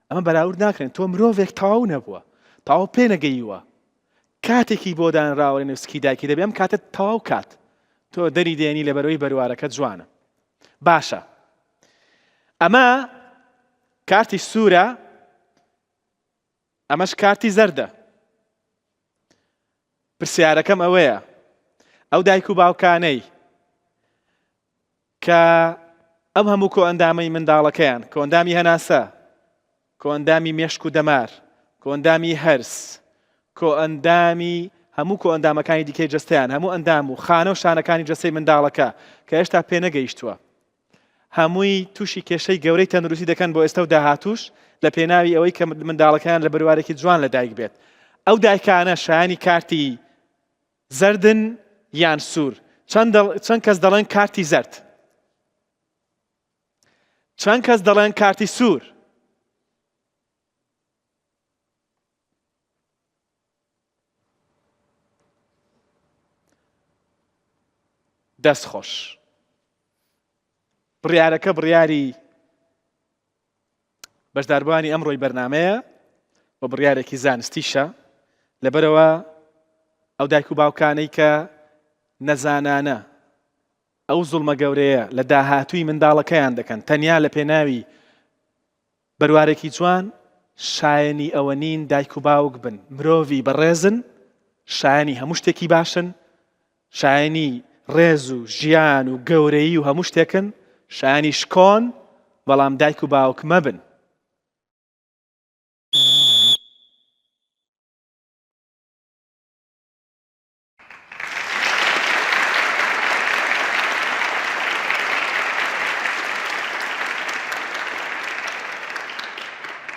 ئەمە بەراورد ناکرێن. تۆ مرۆڤێک تەواو نەبووە، تەواو پێ نەگەیوە، کاتێکی بۆ دانراوە لە نووسکی دایکی دەبێ ئەم کاتت تەواو کات تۆ دەری دێنی لە بەرەوەی بەروارەکە جوانە. باشە، ئەمە کارتی سوورە، ئەمەش کارتی زەردە. پرسیارەکەم ئەوەیە، ئەو دایک و باوکانەی کە ئەم هەموو کۆئەندامەی منداڵەکەیان، کۆئەندامی هەناسە، کۆئەندامی مێشک و دەمار، کۆئەندامی هەرس، کۆئەندامی هەموو کۆئەندامەکانی دیکەی جەستەیان، هەموو ئەندام و خانە و شانەکانی جەستەی منداڵەکە کە هێشتا پێ نەگەیشتووە، هەمووی تووشی کێشەی گەورەی تەندروستی دەکەن بۆ ئێستا و داهاتووش لە پێناوی ئەوەی کە منداڵەکەیان لە بەروارێکی جوان لە دایک بێت. ئەو دایکانە شایانی کارتی زەردن یان سوور؟ چەند کەس دەڵێن کارتی زەرد؟ چەند کەس دەڵێن کارتی سوور؟ دەست خۆش. بڕیارەکە بڕیاری بەشداربووانی ئەمڕۆی بەرنامەیە بۆ بڕیارێکی زانستیشە، لەبەرەوە ئەو دایک و باوکانەی کە نەزانانە ئەو زوڵمە گەورەیە لە داهاتووی منداڵەکەیان دەکەن تەنیا لە پێناوی بەروارێکی جوان، شایەنی ئەوە نین دایک و باوک بن مرۆڤی بەڕێزن، شایەنی هەموو شتێکی باشن، شایەنی ڕێز و ژیان و گەورەیی و هەموو شتێکن، شایەنی شکۆن، بەڵام دایک و باوک مەبن.